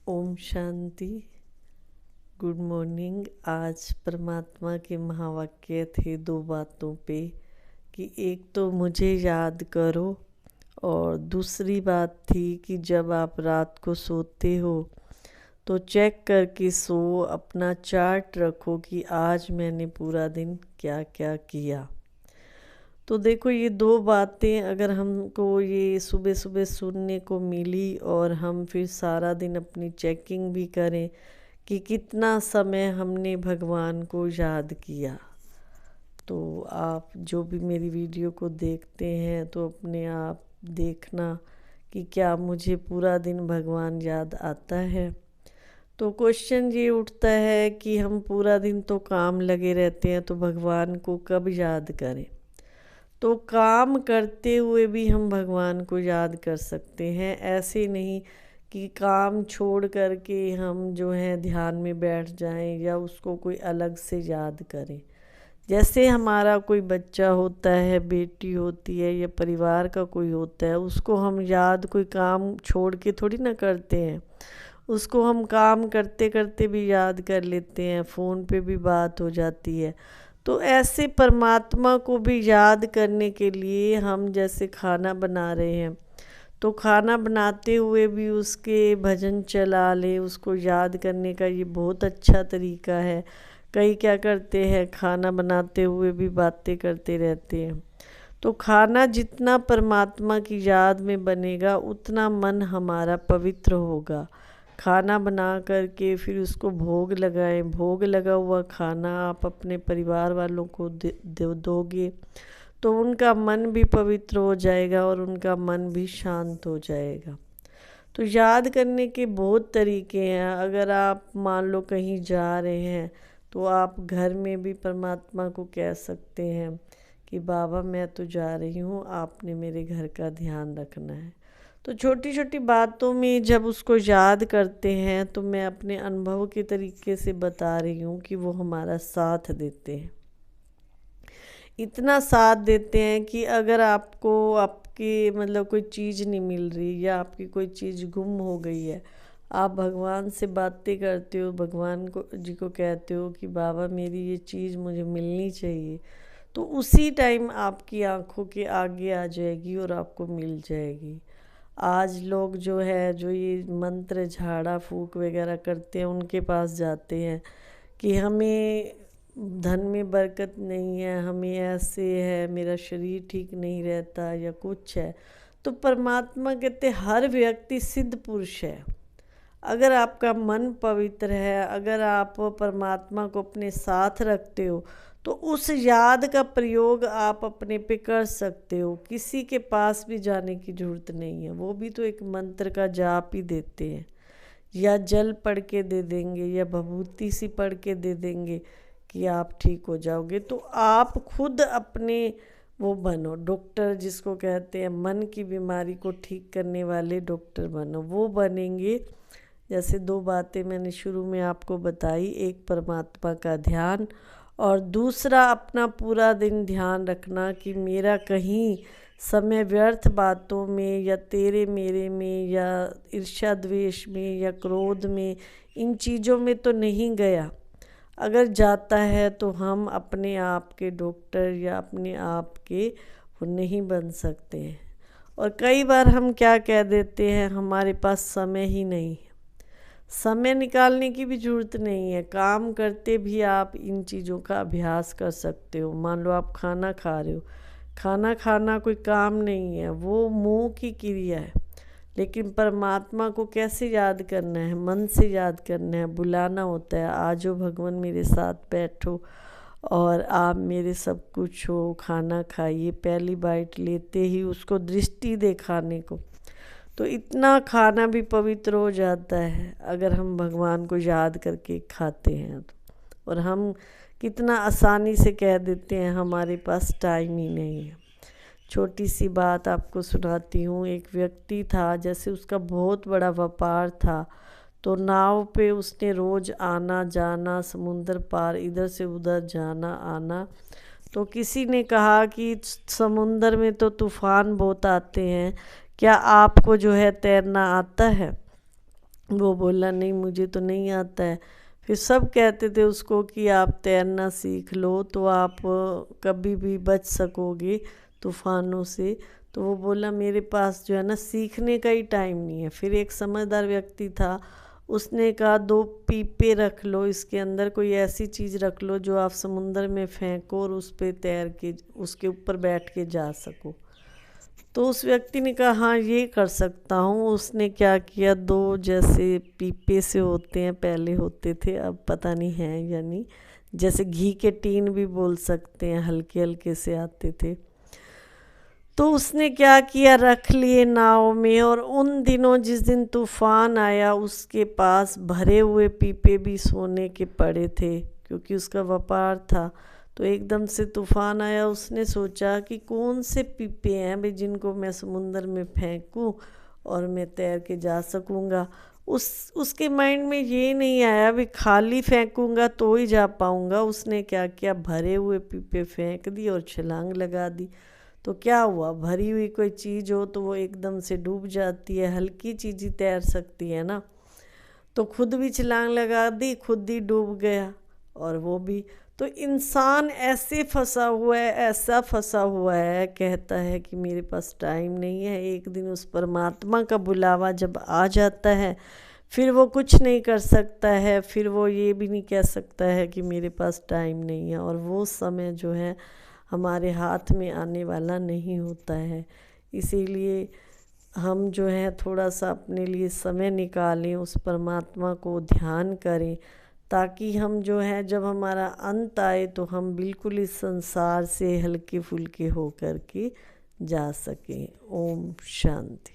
Om Shanti. Good morning. आज परमात्मा के महावाक्य थे दो बातों पे कि एक तो मुझे याद करो और दूसरी बात थी कि जब आप रात को सोते हो तो चेक करके सो, अपना चार्ट रखो कि आज मैंने पूरा दिन क्या क्या किया। तो देखो, ये दो बातें अगर हमको ये सुबह सुबह सुनने को मिली और हम फिर सारा दिन अपनी चेकिंग भी करें कि कितना समय हमने भगवान को याद किया, तो आप जो भी मेरी वीडियो को देखते हैं तो अपने आप देखना कि क्या मुझे पूरा दिन भगवान याद आता है। तो क्वेश्चन ये उठता है कि हम पूरा दिन तो काम लगे रहते हैं, तो भगवान को कब याद करें। तो काम करते हुए भी हम भगवान को याद कर सकते हैं। ऐसे नहीं कि काम छोड़ करके हम जो है ध्यान में बैठ जाएं या उसको कोई अलग से याद करें। जैसे हमारा कोई बच्चा होता है, बेटी होती है या परिवार का कोई होता है, उसको हम याद कोई काम छोड़ के थोड़ी ना करते हैं। उसको हम काम करते करते भी याद कर लेते हैं, फ़ोन पे भी बात हो जाती है। तो ऐसे परमात्मा को भी याद करने के लिए हम जैसे खाना बना रहे हैं तो खाना बनाते हुए भी उसके भजन चला ले, उसको याद करने का ये बहुत अच्छा तरीका है। कई क्या करते हैं, खाना बनाते हुए भी बातें करते रहते हैं। तो खाना जितना परमात्मा की याद में बनेगा उतना मन हमारा पवित्र होगा। खाना बना करके फिर उसको भोग लगाएं। भोग लगा हुआ खाना आप अपने परिवार वालों को दोगे तो उनका मन भी पवित्र हो जाएगा और उनका मन भी शांत हो जाएगा। तो याद करने के बहुत तरीके हैं। अगर आप मान लो कहीं जा रहे हैं तो आप घर में भी परमात्मा को कह सकते हैं कि बाबा मैं तो जा रही हूँ, आपने मेरे घर का ध्यान रखना है। तो छोटी छोटी बातों में जब उसको याद करते हैं तो मैं अपने अनुभव के तरीके से बता रही हूँ कि वो हमारा साथ देते हैं। इतना साथ देते हैं कि अगर आपको आपकी मतलब कोई चीज़ नहीं मिल रही या आपकी कोई चीज़ गुम हो गई है, आप भगवान से बातें करते हो, भगवान को जी को कहते हो कि बाबा मेरी ये चीज़ मुझे मिलनी चाहिए, तो उसी टाइम आपकी आंखों के आगे आ जाएगी और आपको मिल जाएगी। आज लोग जो है जो ये मंत्र झाड़ा फूक वगैरह करते हैं उनके पास जाते हैं कि हमें धन में बरकत नहीं है, हमें ऐसे है, मेरा शरीर ठीक नहीं रहता या कुछ है। तो परमात्मा कहते हर व्यक्ति सिद्ध पुरुष है। अगर आपका मन पवित्र है, अगर आप परमात्मा को अपने साथ रखते हो तो उस याद का प्रयोग आप अपने पे कर सकते हो। किसी के पास भी जाने की ज़रूरत नहीं है, वो भी तो एक मंत्र का जाप ही देते हैं या जल पढ़ के दे देंगे या भभूति सी पढ़ के दे देंगे कि आप ठीक हो जाओगे। तो आप खुद अपने वो बनो डॉक्टर, जिसको कहते हैं मन की बीमारी को ठीक करने वाले डॉक्टर बनो, वो बनेंगे। जैसे दो बातें मैंने शुरू में आपको बताई, एक परमात्मा का ध्यान और दूसरा अपना पूरा दिन ध्यान रखना कि मेरा कहीं समय व्यर्थ बातों में या तेरे मेरे में या ईर्ष्या द्वेष में या क्रोध में, इन चीज़ों में तो नहीं गया। अगर जाता है तो हम अपने आप के डॉक्टर या अपने आप के वो नहीं बन सकते हैं। और कई बार हम क्या कह देते हैं, हमारे पास समय ही नहीं है। समय निकालने की भी ज़रूरत नहीं है, काम करते भी आप इन चीज़ों का अभ्यास कर सकते हो। मान लो आप खाना खा रहे हो, खाना खाना कोई काम नहीं है, वो मुंह की क्रिया है। लेकिन परमात्मा को कैसे याद करना है, मन से याद करना है, बुलाना होता है, आजो भगवान मेरे साथ बैठो और आप मेरे सब कुछ हो, खाना खाइए। पहली बाइट लेते ही उसको दृष्टि दे खाने को, तो इतना खाना भी पवित्र हो जाता है अगर हम भगवान को याद करके खाते हैं तो। और हम कितना आसानी से कह देते हैं हमारे पास टाइम ही नहीं है। छोटी सी बात आपको सुनाती हूँ। एक व्यक्ति था, जैसे उसका बहुत बड़ा व्यापार था, तो नाव पे उसने रोज़ आना जाना, समुंदर पार इधर से उधर जाना आना। तो किसी ने कहा कि समुंदर में तो तूफ़ान बहुत आते हैं, क्या आपको जो है तैरना आता है। वो बोला नहीं मुझे तो नहीं आता है। फिर सब कहते थे उसको कि आप तैरना सीख लो तो आप कभी भी बच सकोगे तूफानों से। तो वो बोला मेरे पास जो है ना सीखने का ही टाइम नहीं है। फिर एक समझदार व्यक्ति था, उसने कहा 2 पीपे रख लो, इसके अंदर कोई ऐसी चीज़ रख लो जो आप समुंदर में फेंको और उस पे तैर के उसके ऊपर बैठ के जा सको। तो उस व्यक्ति ने कहा हाँ ये कर सकता हूँ। उसने क्या किया, 2 जैसे पीपे से होते हैं, पहले होते थे अब पता नहीं है या नहीं, जैसे घी के टीन भी बोल सकते हैं, हल्के हल्के से आते थे। तो उसने क्या किया, रख लिए नाव में। और उन दिनों जिस दिन तूफान आया उसके पास भरे हुए पीपे भी सोने के पड़े थे, क्योंकि उसका व्यापार था। तो एकदम से तूफान आया, उसने सोचा कि कौन से पीपे हैं भाई जिनको मैं समुंदर में फेंकूं और मैं तैर के जा सकूंगा। उसके माइंड में ये नहीं आया भी खाली फेंकूंगा तो ही जा पाऊंगा। उसने क्या किया, भरे हुए पीपे फेंक दी और छलांग लगा दी। तो क्या हुआ, भरी हुई कोई चीज़ हो तो वो एकदम से डूब जाती है, हल्की चीज़ ही तैर सकती है ना। तो खुद भी छलांग लगा दी, खुद ही डूब गया और वो भी। तो इंसान ऐसे फंसा हुआ है, ऐसा फंसा हुआ है, कहता है कि मेरे पास टाइम नहीं है। एक दिन उस परमात्मा का बुलावा जब आ जाता है फिर वो कुछ नहीं कर सकता है, फिर वो ये भी नहीं कह सकता है कि मेरे पास टाइम नहीं है। और वो समय जो है हमारे हाथ में आने वाला नहीं होता है। इसीलिए हम जो है थोड़ा सा अपने लिए समय निकालें, उस परमात्मा को ध्यान करें, ताकि हम जो है जब हमारा अंत आए तो हम बिल्कुल इस संसार से हल्के फुल्के हो कर के जा सकें। ओम शांति।